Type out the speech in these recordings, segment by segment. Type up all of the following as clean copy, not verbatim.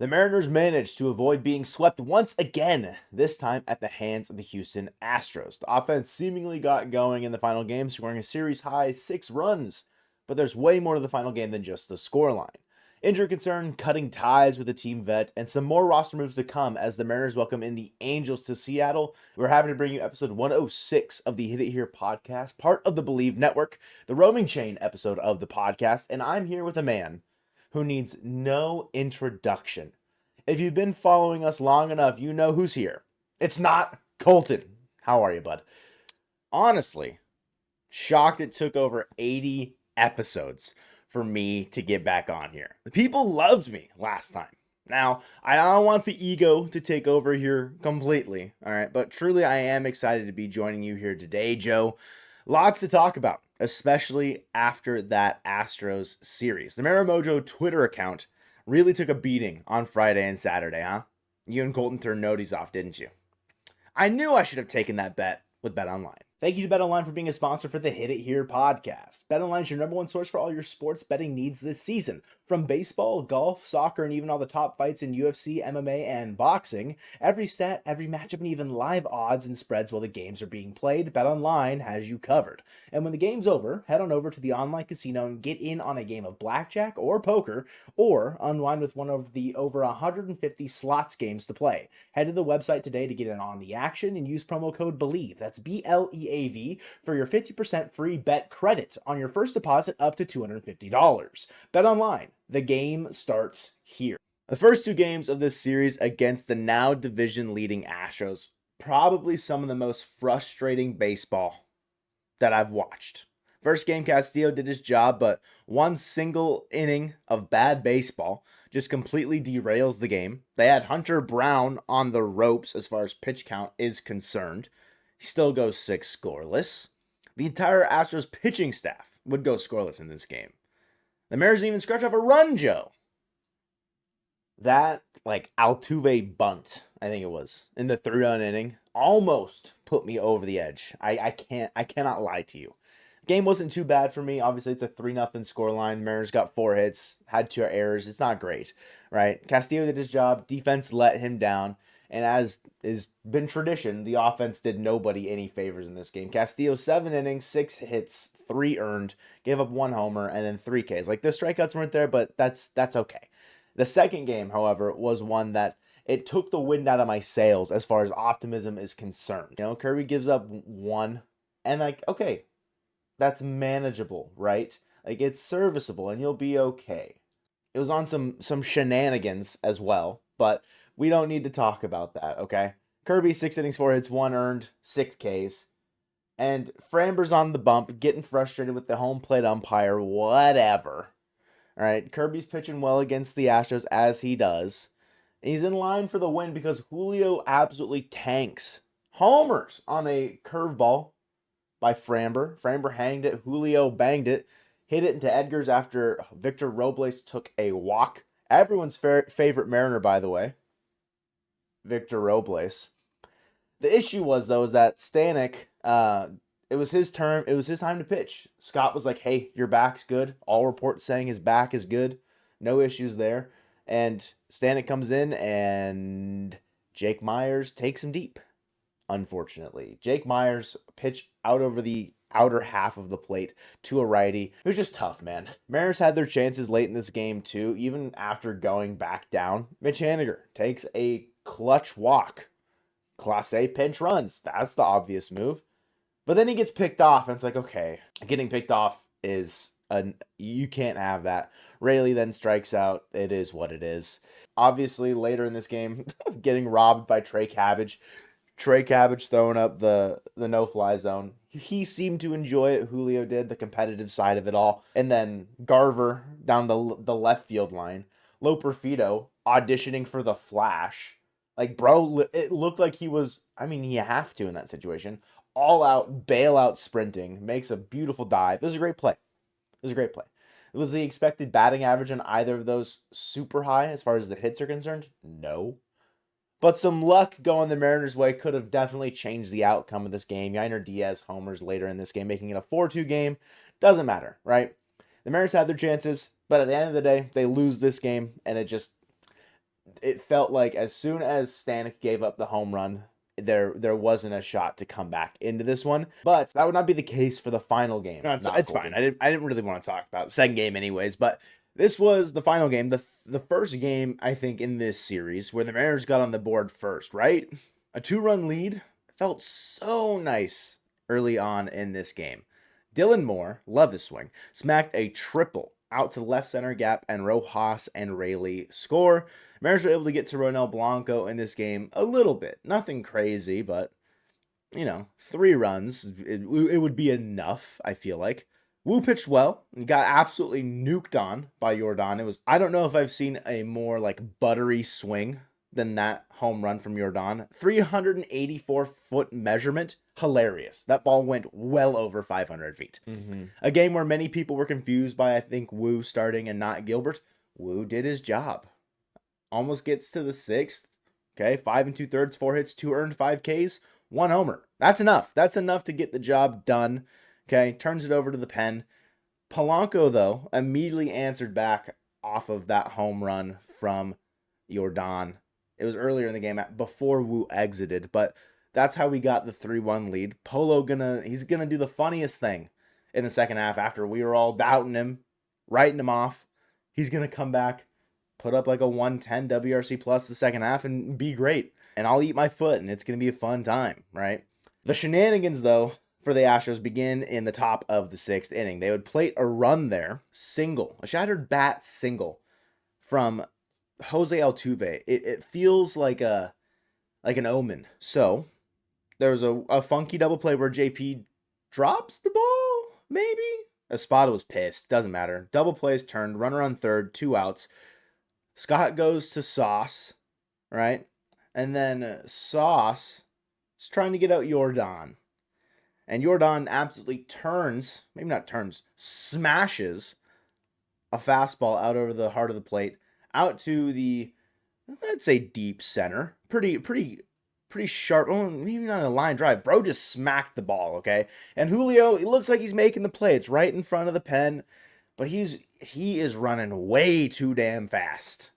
The Mariners managed to avoid being swept once again, this time at the hands of the Houston Astros. The offense seemingly got going in the final game, scoring a series high 6 runs. But there's way more to the final game than just the scoreline. Injury concern, cutting ties with the team vet, and some more roster moves to come as the Mariners welcome in the Angels to Seattle. We're happy to bring you episode 106 of the Hit It Here podcast, part of the Bleav Network, the roaming chain episode of the podcast, and I'm here with a man who needs no introduction. If you've been following us long enough, you know who's here. It's not Colton. How are you, bud? Honestly, shocked it took over 80 episodes for me to get back on here. The people loved me last time. Now, I don't want the ego to take over here completely, all right? But truly, I am excited to be joining you here today, Joe. Lots to talk about, especially after that Astros series. The Mariner Mojo Twitter account really took a beating on Friday and Saturday, huh? You and Colton turned noties off, didn't you? I knew I should have taken that bet with BetOnline. Thank you to BetOnline for being a sponsor for the Hit It Here podcast. BetOnline is your number one source for all your sports betting needs this season. From baseball, golf, soccer, and even all the top fights in UFC, MMA, and boxing, every stat, every matchup, and even live odds and spreads while the games are being played, BetOnline has you covered. And when the game's over, head on over to the online casino and get in on a game of blackjack or poker, or unwind with one of the over 150 slots games to play. Head to the website today to get in on the action and use promo code Bleav. That's BLEAV for your 50% free bet credit on your first deposit up to $250. Bet online. The game starts here. The first two games of this series against the now division leading Astros, probably some of the most frustrating baseball that I've watched. First game, Castillo did his job, but one single inning of bad baseball just completely derails the game. They had Hunter Brown on the ropes as far as pitch count is concerned. He still goes 6 scoreless. The entire Astros pitching staff would go scoreless in this game. The Mariners didn't even scratch off a run, Joe. That, Altuve bunt, I think it was, in the 3-run inning, almost put me over the edge. I cannot lie to you. Game wasn't too bad for me. Obviously, it's a 3-0 scoreline. Mariners got 4 hits, had 2 errors. It's not great, right? Castillo did his job. Defense let him down. And as has been tradition, the offense did nobody any favors in this game. Castillo, 7 innings, 6 hits, 3 earned, gave up 1 homer, and then 3 Ks. The strikeouts weren't there, but that's okay. The second game, however, was one that it took the wind out of my sails as far as optimism is concerned. Kirby gives up 1, and okay, that's manageable, right? It's serviceable, and you'll be okay. It was on some shenanigans as well, but we don't need to talk about that, okay? Kirby, 6 innings, 4 hits, 1 earned, 6 Ks. And Framber's on the bump, getting frustrated with the home plate umpire, whatever. All right, Kirby's pitching well against the Astros, as he does. He's in line for the win because Julio absolutely tanks. Homers on a curveball by Framber. Framber hanged it. Julio banged it. Hit it into Edgar's after Victor Robles took a walk. Everyone's favorite Mariner, by the way. Victor Robles. The issue was, though, is that Stanek, it was his turn. It was his time to pitch. Scott was like, hey, your back's good. All reports saying his back is good. No issues there. And Stanek comes in, and Jake Meyers takes him deep, unfortunately. Jake Meyers pitched out over the outer half of the plate to a righty. It was just tough, man. Mariners had their chances late in this game, too, even after going back down. Mitch Haniger takes a clutch walk. Class A pinch runs. That's the obvious move. But then he gets picked off, and it's okay, getting picked off is you can't have that. Rayleigh then strikes out. It is what it is. Obviously, later in this game, getting robbed by Trey Cabbage. Trey Cabbage throwing up the no-fly zone. He seemed to enjoy it. Julio did, the competitive side of it all. And then Garver down the left field line. Loperfido auditioning for the Flash. Bro, it looked like he was, you have to in that situation. All out, bailout sprinting, makes a beautiful dive. It was a great play. Was the expected batting average on either of those super high as far as the hits are concerned? No. But some luck going the Mariners' way could have definitely changed the outcome of this game. Yainer Diaz homers later in this game, making it a 4-2 game. Doesn't matter, right? The Mariners had their chances, but at the end of the day, they lose this game, and it just it felt like as soon as Stanek gave up the home run, there wasn't a shot to come back into this one. But that would not be the case for the final game. No, it's fine. I didn't really want to talk about the second game anyways, but this was the final game, the first game, I think, in this series where the Mariners got on the board first, right? A 2-run lead felt so nice early on in this game. Dylan Moore, love his swing, smacked a triple out to the left center gap, and Rojas and Rayleigh score. Mariners were able to get to Ronel Blanco in this game a little bit. Nothing crazy, but, 3 runs, it would be enough, I feel like. Wu pitched well. He got absolutely nuked on by Jordan. I don't know if I've seen a more like buttery swing than that home run from Jordan. 384-foot measurement. Hilarious. That ball went well over 500 feet. Mm-hmm. A game where many people were confused by, I think, Wu starting and not Gilbert. Wu did his job. Almost gets to the 6th. Okay, 5 2/3, 4 hits, 2 earned, 5 Ks, 1 homer. That's enough. That's enough to get the job done. Okay, turns it over to the pen. Polanco, though, immediately answered back off of that home run from Jordan. It was earlier in the game before Wu exited, but that's how we got the 3-1 lead. He's gonna do the funniest thing in the second half after we were all doubting him, writing him off. He's gonna come back, put up like a 110 WRC plus the second half and be great. And I'll eat my foot and it's gonna be a fun time, right? The shenanigans, though, for the Astros begin in the top of the 6th inning. They would plate a run there, a shattered bat single from Jose Altuve. It feels like an omen. So there was a funky double play where JP drops the ball, maybe? Espada was pissed. Doesn't matter. Double plays turned, runner on third, 2 outs. Scott goes to Sauce, right? And then Sauce is trying to get out Jordan. And Jordan absolutely smashes a fastball out over the heart of the plate, out to the, let's say, deep center. Pretty sharp. Oh, maybe not a line drive. Bro just smacked the ball, okay? And Julio, it looks like he's making the play. It's right in front of the pen, but he is running way too damn fast.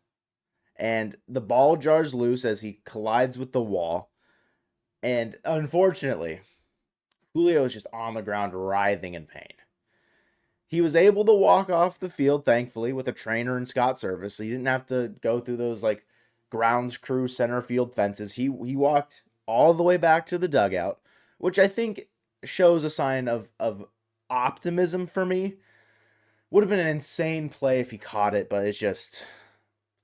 And the ball jars loose as he collides with the wall. And unfortunately, Julio is just on the ground writhing in pain. He was able to walk off the field, thankfully, with a trainer and Scott Service. So he didn't have to go through those like grounds crew center field fences. He walked all the way back to the dugout, which I think shows a sign of optimism for me. Would have been an insane play if he caught it, but it's just,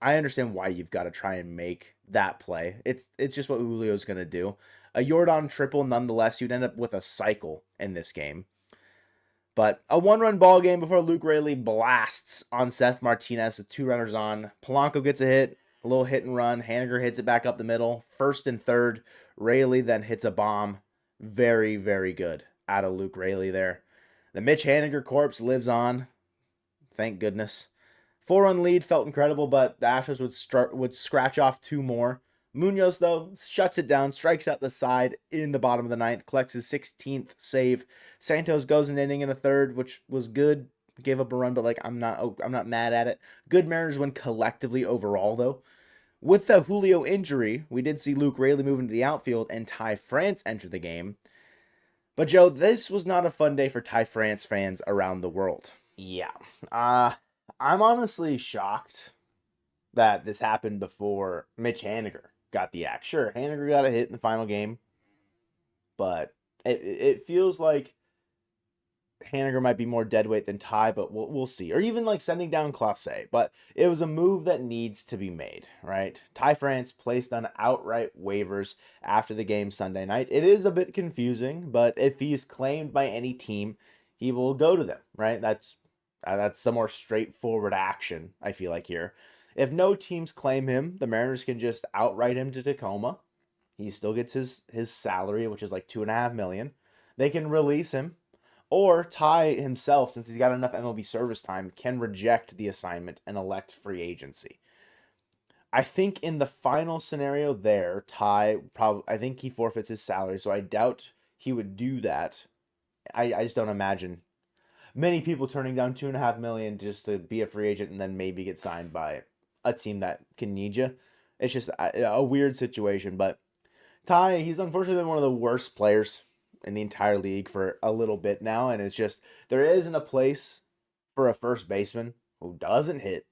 I understand why you've got to try and make that play. It's just what Julio's going to do. A Jordan triple, nonetheless, you'd end up with a cycle in this game. But a 1-run ball game before Luke Rayleigh blasts on Seth Martinez with 2 runners on. Polanco gets a hit, a little hit and run. Haniger hits it back up the middle. 1st and 3rd. Rayleigh then hits a bomb. Very, very good out of Luke Rayleigh there. The Mitch Haniger corpse lives on. Thank goodness. 4-run lead felt incredible, but the Astros would scratch off 2 more. Munoz, though, shuts it down, strikes out the side in the bottom of the 9th, collects his 16th save. Santos goes an inning and a third, which was good. Gave up a run, but I'm not mad at it. Good Mariners win collectively overall, though. With the Julio injury, we did see Luke Rayleigh move into the outfield and Ty France enter the game. But Joe, this was not a fun day for Ty France fans around the world. Yeah. I'm honestly shocked that this happened before Mitch Haniger got the axe. Sure, Haniger got a hit in the final game, but it feels like Haniger might be more deadweight than Ty, but we'll see. Or even like sending down Clase. But it was a move that needs to be made, right? Ty France placed on outright waivers after the game Sunday night. It is a bit confusing, but if he's claimed by any team, he will go to them, right? That's the more straightforward action, I feel like, here. If no teams claim him, the Mariners can just outright him to Tacoma. He still gets his salary, which is like $2.5 million. They can release him. Or Ty himself, since he's got enough MLB service time, can reject the assignment and elect free agency. I think in the final scenario there, I think he forfeits his salary, so I doubt he would do that. I just don't imagine many people turning down $2.5 million just to be a free agent and then maybe get signed by a team that can need you. It's just a weird situation. But Ty, he's unfortunately been one of the worst players in the entire league for a little bit now. And it's just, there isn't a place for a first baseman who doesn't hit,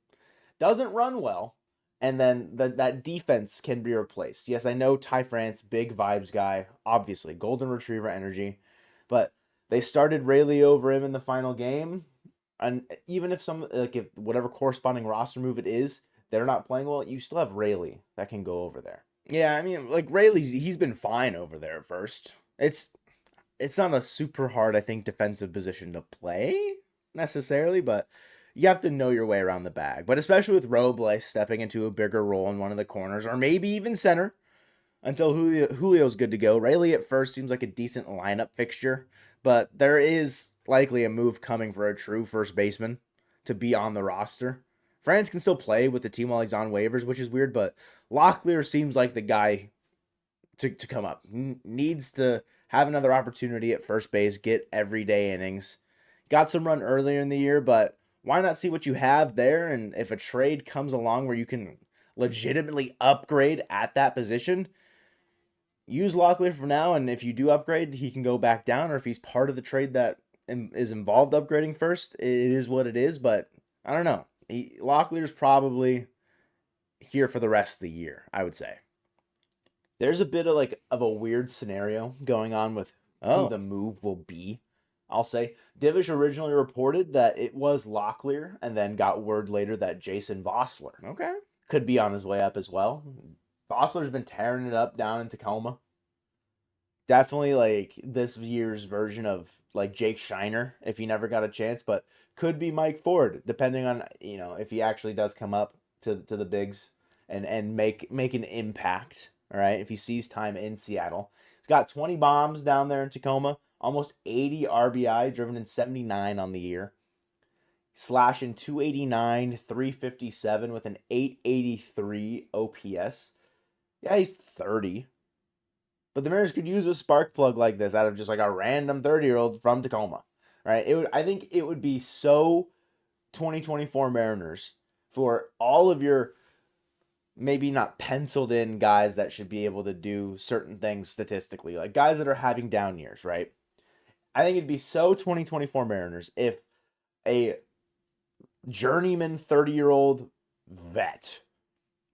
doesn't run well, and then that defense can be replaced. Yes, I know Ty France, big vibes guy, obviously, golden retriever energy, but they started Rayleigh over him in the final game, and even if if whatever corresponding roster move it is, they're not playing well, you still have Rayleigh that can go over there. Yeah, I mean, like he's been fine over there at first. It's not a super hard, I think, defensive position to play necessarily, but you have to know your way around the bag. But especially with Robles stepping into a bigger role in one of the corners, or maybe even center, until Julio's good to go. Rayleigh at first seems like a decent lineup fixture, but there is likely a move coming for a true first baseman to be on the roster. France can still play with the team while he's on waivers, which is weird, but Locklear seems like the guy to come up. Needs to have another opportunity at first base, get everyday innings. Got some run earlier in the year, but why not see what you have there? And if a trade comes along where you can legitimately upgrade at that position, use Locklear for now. And if you do upgrade, he can go back down. Or if he's part of the trade that is involved upgrading first, it is what it is. But I don't know. Locklear's probably here for the rest of the year, I would say. There's a bit of a weird scenario going on with who the move will be. I'll say Divish originally reported that it was Locklear, and then got word later that Jason Vossler could be on his way up as well. Vossler's been tearing it up down in Tacoma. Definitely like this year's version of like Jake Shiner if he never got a chance, but could be Mike Ford depending on if he actually does come up to the bigs and make an impact. All right, if he sees time in Seattle, he's got 20 bombs down there in Tacoma, almost 80 RBI, driven in 79 on the year, slashing 289, 357 with an 883 OPS. Yeah, he's 30. But the Mariners could use a spark plug like this out of just like a random 30-year-old from Tacoma, right? I think it would be so 2024 Mariners for all of your maybe not penciled in guys that should be able to do certain things statistically, like guys that are having down years, right? I think it'd be so 2024 Mariners if a journeyman 30-year-old vet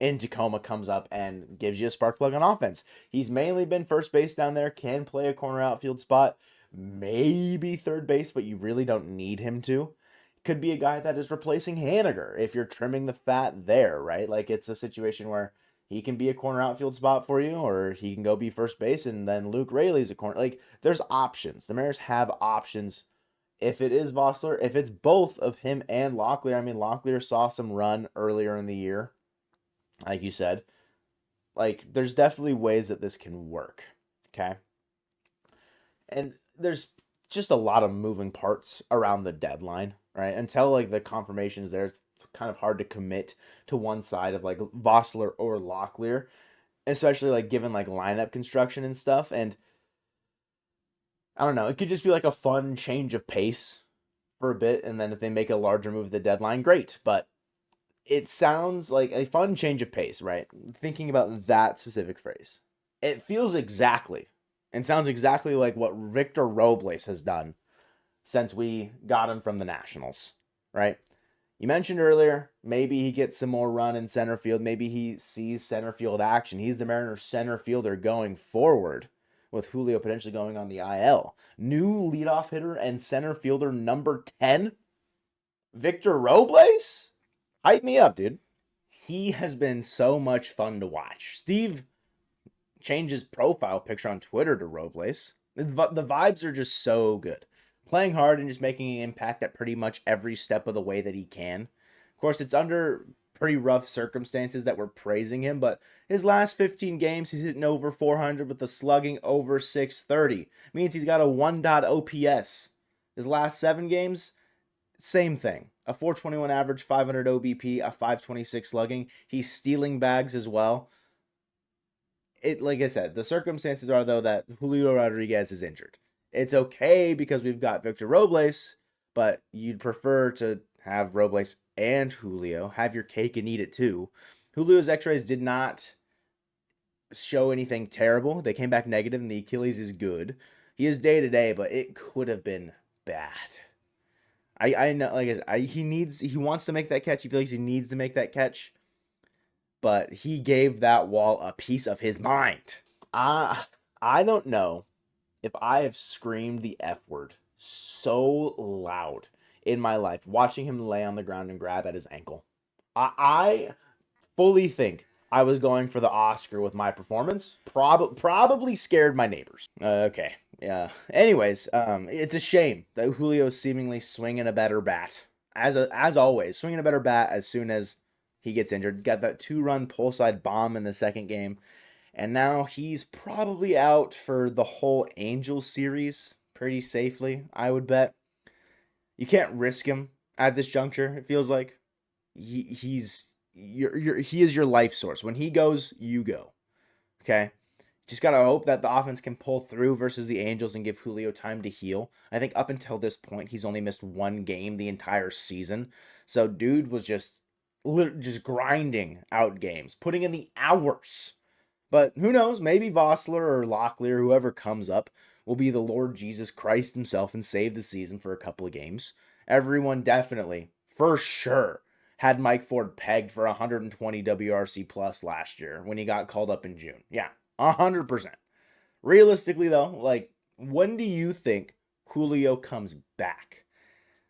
in Tacoma comes up and gives you a spark plug on offense. He's mainly been first base down there, can play a corner outfield spot, maybe third base, but you really don't need him to. Could be a guy that is replacing Haniger if you're trimming the fat there, right? Like it's a situation where he can be a corner outfield spot for you, or he can go be first base, and then Luke Rayleigh's a corner. Like there's options. The Mariners have options. If it is Vossler, if it's both of him and Locklear, I mean Locklear saw some run earlier in the year, like you said. Like there's definitely ways that this can work. Okay. And there's just a lot of moving parts around the deadline, right? Until like the confirmation is there, it's kind of hard to commit to one side of like Vossler or Locklear, especially like given like lineup construction and stuff. And I don't know, it could just be like a fun change of pace for a bit, and then if they make a larger move at the deadline, great. But it sounds like a fun change of pace, right? Thinking about that specific phrase, it feels exactly and sounds exactly like what Victor Robles has done since we got him from the Nationals, right? You mentioned earlier, maybe he gets some more run in center field. Maybe he sees center field action. He's the Mariners center fielder going forward, with Julio potentially going on the IL. New leadoff hitter and center fielder number 10, Victor Robles? Hype me up, dude. He has been so much fun to watch. Steve changed his profile picture on Twitter to Robles. The vibes are just so good. Playing hard and just making an impact at pretty much every step of the way that he can. Of course, it's under pretty rough circumstances that we're praising him, but his last 15 games, he's hitting over 400 with a slugging over 630. Means he's got a 1. OPS. His last 7 games, same thing. A 421 average, 500 OBP, a 526 slugging. He's stealing bags as well. Like I said, the circumstances are, though, that Julio Rodriguez is injured. It's okay because we've got Victor Robles, but you'd prefer to have Robles and Julio, have your cake and eat it too. Julio's x-rays did not show anything terrible. They came back negative, and the Achilles is good. He is day to day, but it could have been bad. I know, like he wants to make that catch. He feels like he needs to make that catch, but he gave that wall a piece of his mind. I don't know if I have screamed the F word so loud in my life watching him lay on the ground and grab at his ankle. I fully think I was going for the Oscar with my performance. Probably scared my neighbors. Okay. Yeah. Anyways, it's a shame that Julio's seemingly swinging a better bat. As always, swinging a better bat as soon as he gets injured. Got that 2-run pull side bomb in the second game. And now he's probably out for the whole Angels series pretty safely, I would bet. You can't risk him at this juncture, it feels like. He is your life source. When he goes, you go. Okay? Just got to hope that the offense can pull through versus the Angels and give Julio time to heal. I think up until this point, he's only missed one game the entire season. So dude was just grinding out games, putting in the hours. But who knows? Maybe Vossler or Lockley or whoever comes up will be the Lord Jesus Christ himself and save the season for a couple of games. Everyone definitely, for sure, had Mike Ford pegged for 120 WRC plus last year when he got called up in June. Yeah, 100%. Realistically, though, like, when do you think Julio comes back?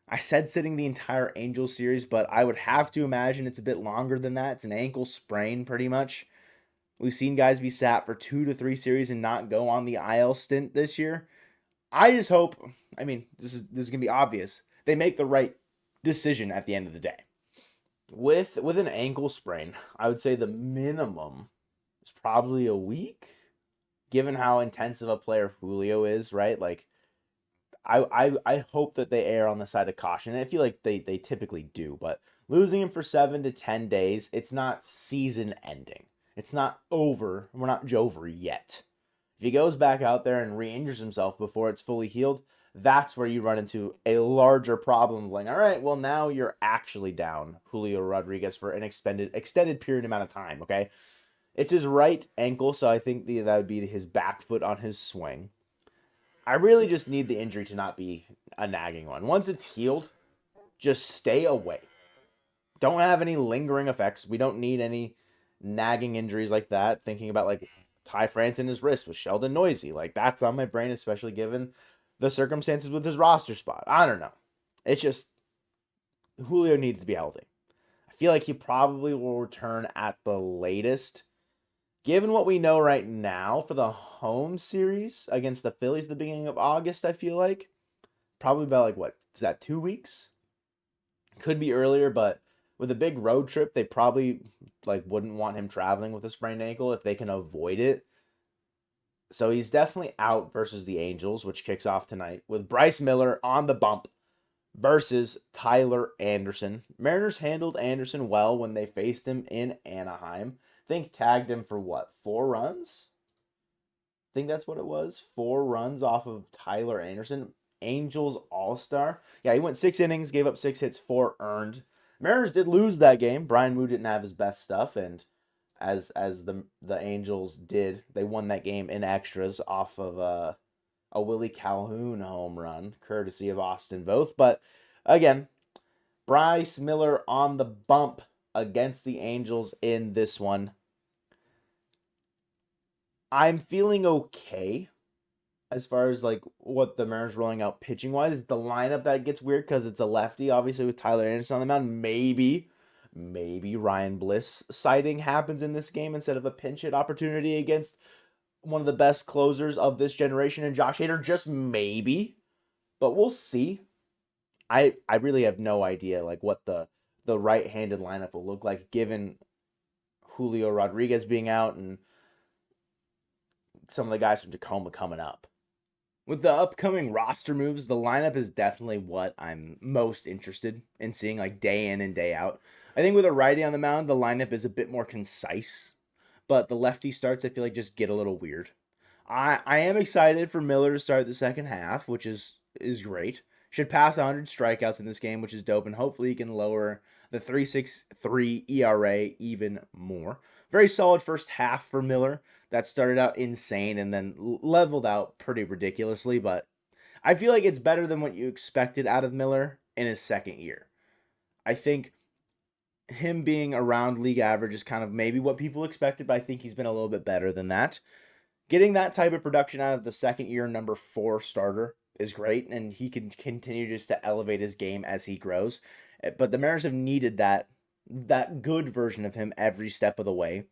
I said sitting the entire Angels series, but I would have to imagine it's a bit longer than that. It's an ankle sprain, pretty much. We've seen guys be sat for 2 to 3 series and not go on the IL stint this year. I just hope, I mean, this is going to be obvious, they make the right decision at the end of the day. With an ankle sprain, I would say the minimum is probably a week, given how intensive a player Julio is, right? Like, I hope that they err on the side of caution. I feel like they typically do, but losing him for 7 to 10 days, it's not season ending. It's not over. We're not over yet. If he goes back out there and re-injures himself before it's fully healed, that's where you run into a larger problem of like, all right, well, now you're actually down Julio Rodriguez for an extended period amount of time, okay? It's his right ankle, so I think that would be his back foot on his swing. I really just need the injury to not be a nagging one. Once it's healed, just stay away. Don't have any lingering effects. We don't need any nagging injuries like that. Thinking about like Ty France in his wrist with Sheldon Noisy. Like, that's on my brain, especially given the circumstances with his roster spot. I don't know. It's just Julio needs to be healthy. I feel like he probably will return at the latest. Given what we know right now for the home series against the Phillies at the beginning of August, I feel like probably about like, what is that, 2 weeks? Could be earlier, but with a big road trip, they probably like wouldn't want him traveling with a sprained ankle if they can avoid it. So he's definitely out versus the Angels, which kicks off tonight with Bryce Miller on the bump versus Tyler Anderson. Mariners handled Anderson well when they faced him in Anaheim. I think tagged him for what, 4 runs? I think that's what it was. 4 runs off of Tyler Anderson. Angels All-Star. Yeah, he went 6 innings, gave up 6 hits, 4 earned. Mariners did lose that game. Brian Wu didn't have his best stuff, and as the Angels did, they won that game in extras off of a Willie Calhoun home run, courtesy of Austin Voth. But again, Bryce Miller on the bump against the Angels in this one. I'm feeling okay as far as like what the Mariners rolling out pitching wise. The lineup that gets weird because it's a lefty, obviously, with Tyler Anderson on the mound. Maybe Ryan Bliss sighting happens in this game instead of a pinch hit opportunity against one of the best closers of this generation and Josh Hader. Just maybe, but we'll see. I really have no idea like what the right-handed lineup will look like given Julio Rodriguez being out and some of the guys from Tacoma coming up. With the upcoming roster moves, the lineup is definitely what I'm most interested in seeing, like day in and day out. I think with a righty on the mound, the lineup is a bit more concise, but the lefty starts, I feel like, just get a little weird. I am excited for Miller to start the second half, which is great. Should pass 100 strikeouts in this game, which is dope, and hopefully he can lower the 3.63 ERA even more. Very solid first half for Miller. That started out insane and then leveled out pretty ridiculously, but I feel like it's better than what you expected out of Miller in his second year. I think him being around league average is kind of maybe what people expected, but I think he's been a little bit better than that. Getting that type of production out of the second year number 4 starter is great, and he can continue just to elevate his game as he grows. But the Mariners have needed that good version of him every step of the way.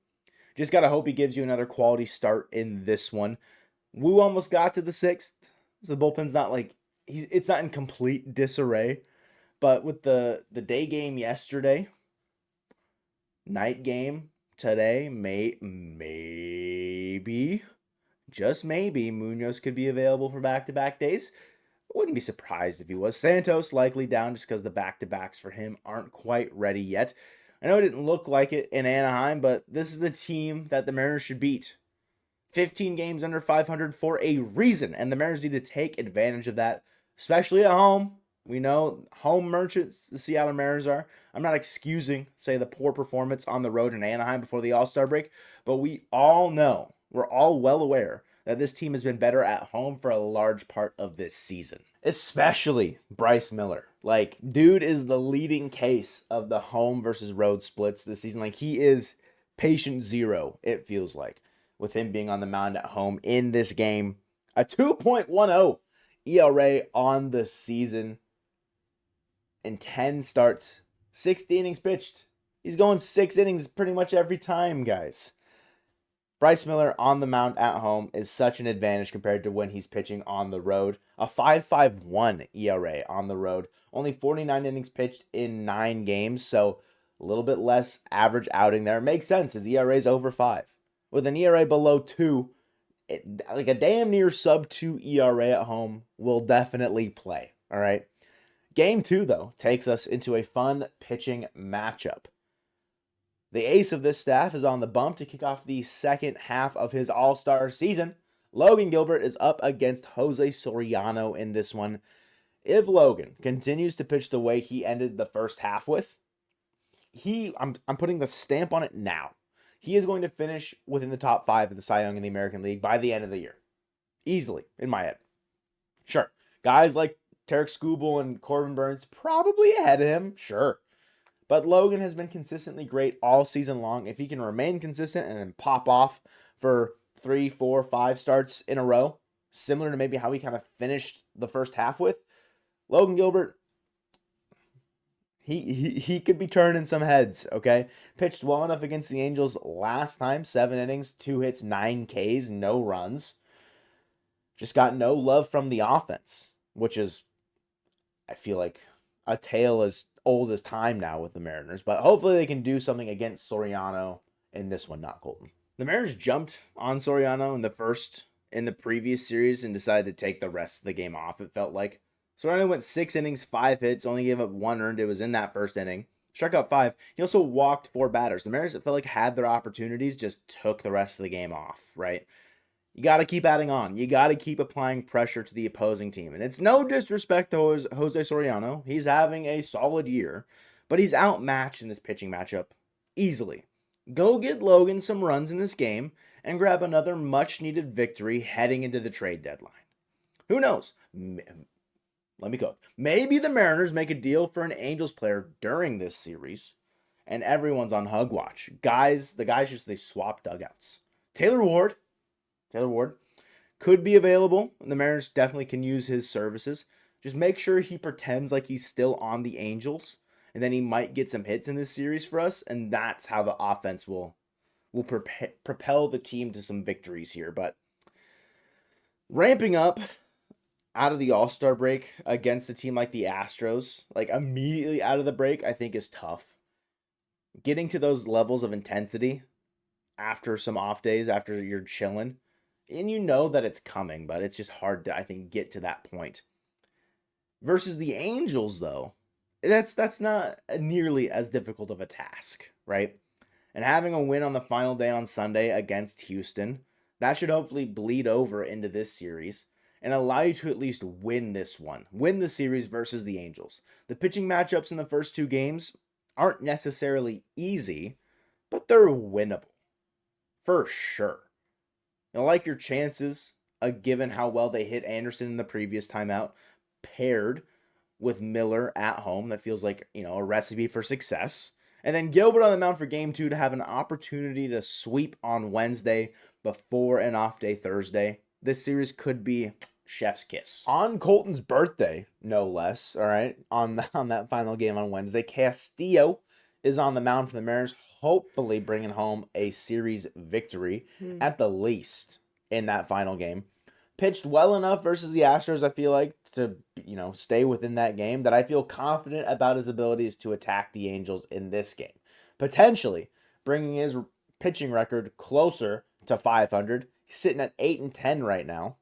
Just got to hope he gives you another quality start in this one. Wu almost got to the 6th. So the bullpen's not like it's not in complete disarray. But with the day game yesterday, night game today, maybe, just maybe, Munoz could be available for back-to-back days. I wouldn't be surprised if he was. Santos likely down just because the back-to-backs for him aren't quite ready yet. I know it didn't look like it in Anaheim, but this is the team that the Mariners should beat. 15 games under 500 for a reason, and the Mariners need to take advantage of that, especially at home. We know home merchants the Seattle Mariners are. I'm not excusing, say, the poor performance on the road in Anaheim before the All-Star break, but we all know, we're all well aware that this team has been better at home for a large part of this season. Especially Bryce Miller. Like, dude is the leading case of the home versus road splits this season. Like, he is patient zero, it feels like, with him being on the mound at home in this game. A 2.10 ERA on the season in 10 starts, 60 innings pitched. He's going 6 innings pretty much every time, guys. Bryce Miller on the mound at home is such an advantage compared to when he's pitching on the road. A 5.51 ERA on the road. Only 49 innings pitched in 9 games, so a little bit less average outing there. Makes sense. His ERA is over 5. With an ERA below 2, like a damn near sub 2 ERA at home will definitely play. All right. Game 2, though, takes us into a fun pitching matchup. The ace of this staff is on the bump to kick off the second half of his All-Star season. Logan Gilbert is up against Jose Soriano in this one. If Logan continues to pitch the way he ended the first half with, I'm putting the stamp on it now. He is going to finish within the top 5 of the Cy Young in the American League by the end of the year. Easily, in my head. Sure, guys like Tarek Skubal and Corbin Burns probably ahead of him, sure. But Logan has been consistently great all season long. If he can remain consistent and then pop off for 3, 4, 5 starts in a row, similar to maybe how he kind of finished the first half with, Logan Gilbert, he could be turning some heads, okay? Pitched well enough against the Angels last time, 7 innings, 2 hits, 9 Ks, no runs. Just got no love from the offense, which is, I feel like, a tale as old as time now with the Mariners. But hopefully they can do something against Soriano in this one, not Colton. The Mariners jumped on Soriano in the previous series and decided to take the rest of the game off, it felt like. Soriano went 6 innings, 5 hits, only gave up 1 earned. It was in that first inning. Struck out 5. He also walked 4 batters. The Mariners, it felt like, had their opportunities, just took the rest of the game off, right? You got to keep adding on. You got to keep applying pressure to the opposing team. And it's no disrespect to Jose Soriano. He's having a solid year, but he's outmatched in this pitching matchup easily. Go get Logan some runs in this game and grab another much-needed victory heading into the trade deadline. Who knows? Let me cook. Maybe the Mariners make a deal for an Angels player during this series, and everyone's on hug watch. The guys they swap dugouts. Taylor Ward could be available. The Mariners definitely can use his services. Just make sure he pretends like he's still on the Angels, and then he might get some hits in this series for us, and that's how the offense will propel the team to some victories here. But ramping up out of the All-Star break against a team like the Astros, like immediately out of the break, I think is tough. Getting to those levels of intensity after some off days, after you're chilling, and you know that it's coming, but it's just hard to, I think, get to that point. Versus the Angels, though, that's not nearly as difficult of a task, right? And having a win on the final day on Sunday against Houston, that should hopefully bleed over into this series and allow you to at least win this one. Win the series versus the Angels. The pitching matchups in the first 2 games aren't necessarily easy, but they're winnable. For sure. Like your chances, given how well they hit Anderson in the previous timeout, paired with Miller at home, that feels like, a recipe for success. And then Gilbert on the mound for game 2 to have an opportunity to sweep on Wednesday before an off day Thursday. This series could be chef's kiss. On Colton's birthday, no less, all right, on that final game on Wednesday, Castillo is on the mound for the Mariners, hopefully bringing home a series victory at the least in that final game. Pitched well enough versus the Astros, I feel like, to, stay within that game, that I feel confident about his abilities to attack the Angels in this game. Potentially bringing his pitching record closer to 500. He's sitting at 8-10 right now.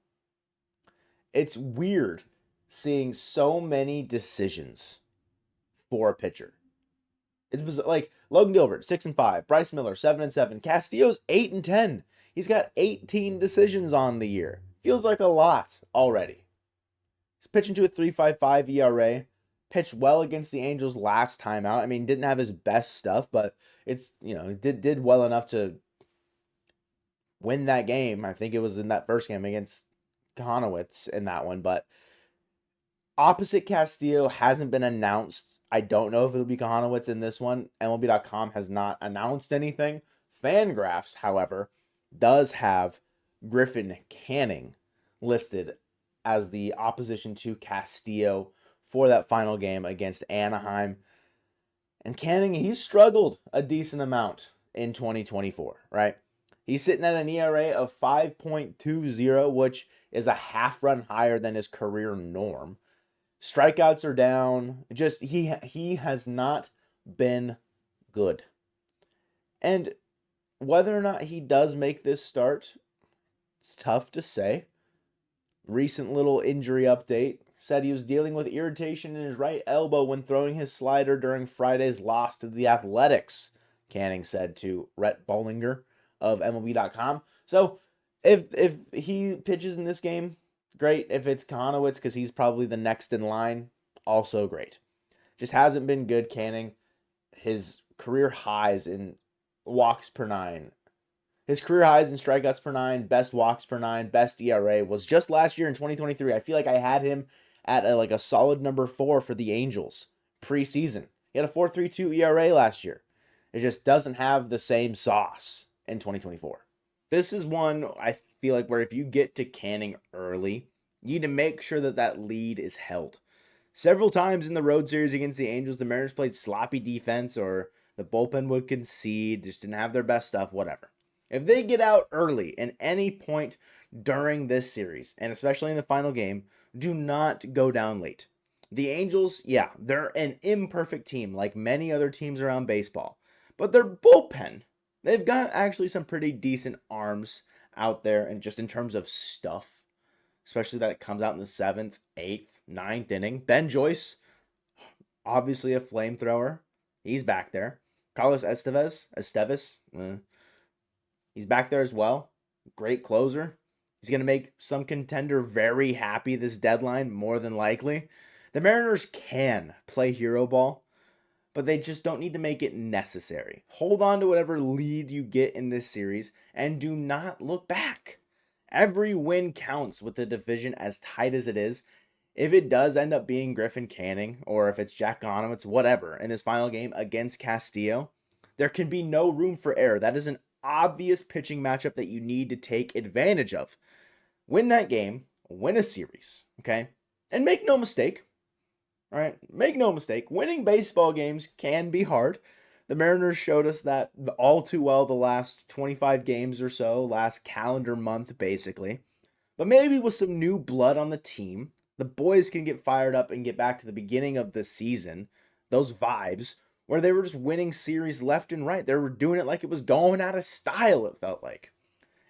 It's weird seeing so many decisions for a pitcher. It's like Logan Gilbert, 6-5. Bryce Miller, 7-7. Castillo's 8-10. He's got 18 decisions on the year. Feels like a lot already. He's pitching to a 3.55 ERA. Pitched well against the Angels last time out. I mean, didn't have his best stuff, but it's, he did well enough to win that game. I think it was in that first game against Konowitz in that one, but opposite Castillo hasn't been announced. I don't know if it'll be Konowitz in this one. MLB.com has not announced anything. Fangraphs, however, does have Griffin Canning listed as the opposition to Castillo for that final game against Anaheim. And Canning, he's struggled a decent amount in 2024, right? He's sitting at an ERA of 5.20, which is a half run higher than his career norm. Strikeouts are down. Just he has not been good. And whether or not he does make this start, it's tough to say. Recent little injury update said he was dealing with irritation in his right elbow when throwing his slider during Friday's loss to the Athletics, Canning said to Rhett Bollinger of MLB.com. So if he pitches in this game, great. If it's Konowitz, because he's probably the next in line, also great. Just hasn't been good, Canning. His career highs in walks per 9. His career highs in strikeouts per 9, best walks per 9, best ERA was just last year in 2023. I feel like I had him at a solid number 4 for the Angels preseason. He had a 4.32 ERA last year. It just doesn't have the same sauce in 2024. This is one I feel like where if you get to Canning early, you need to make sure that lead is held. Several times in the road series against the Angels, the Mariners played sloppy defense or the bullpen would concede, just didn't have their best stuff, whatever. If they get out early at any point during this series, and especially in the final game, do not go down late. The Angels, yeah, they're an imperfect team like many other teams around baseball, but their bullpen, they've got actually some pretty decent arms out there, and just in terms of stuff, especially that comes out in the 7th, 8th, 9th inning. Ben Joyce, obviously a flamethrower. He's back there. Carlos Esteves, he's back there as well. Great closer. He's going to make some contender very happy this deadline, more than likely. The Mariners can play hero ball, but they just don't need to make it necessary. Hold on to whatever lead you get in this series and do not look back. Every win counts with the division as tight as it is. If it does end up being Griffin Canning or if it's Jack Konowitz, whatever, in this final game against Castillo, there can be no room for error. That is an obvious pitching matchup that you need to take advantage of. Win that game, win a series, okay? And make no mistake, all right? Make no mistake, winning baseball games can be hard. The Mariners showed us that all too well the last 25 games or so, last calendar month basically. But maybe with some new blood on the team, the boys can get fired up and get back to the beginning of the season, those vibes, where they were just winning series left and right. They were doing it like it was going out of style, it felt like.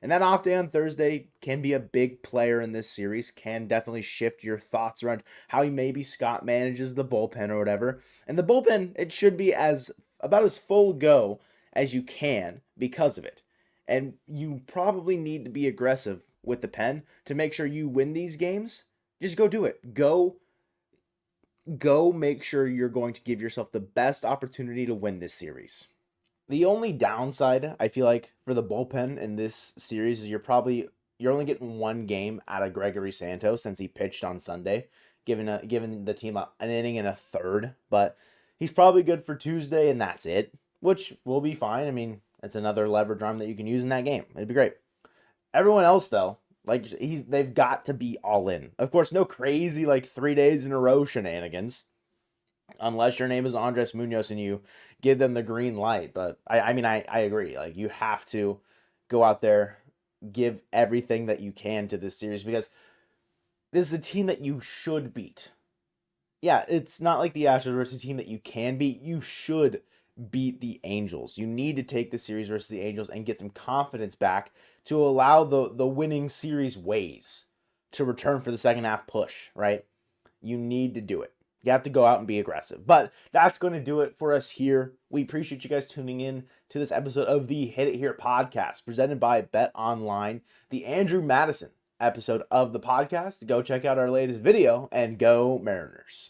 And that off day on Thursday can be a big player in this series, can definitely shift your thoughts around how maybe Scott manages the bullpen or whatever. And the bullpen, it should be about as full go as you can because of it. And you probably need to be aggressive with the pen to make sure you win these games. Just go do it. Go go make sure you're going to give yourself the best opportunity to win this series. The only downside, I feel like, for the bullpen in this series is you're only getting one game out of Gregory Santos since he pitched on Sunday, giving the team an inning and a third. But he's probably good for Tuesday, and that's it, which will be fine. I mean, it's another leverage arm that you can use in that game. It'd be great. Everyone else, though, they've got to be all in. Of course, no crazy 3 days in a row shenanigans, unless your name is Andres Munoz and you give them the green light. But I mean, I agree. You have to go out there, give everything that you can to this series, because this is a team that you should beat. Yeah, it's not like the Astros where it's a team that you can beat. You should beat the Angels. You need to take the series versus the Angels and get some confidence back to allow the winning series ways to return for the second half push, right? You need to do it. You have to go out and be aggressive. But that's going to do it for us here. We appreciate you guys tuning in to this episode of the Hit It Here podcast, presented by Bet Online, the Andrew Madison episode of the podcast. Go check out our latest video, and go Mariners.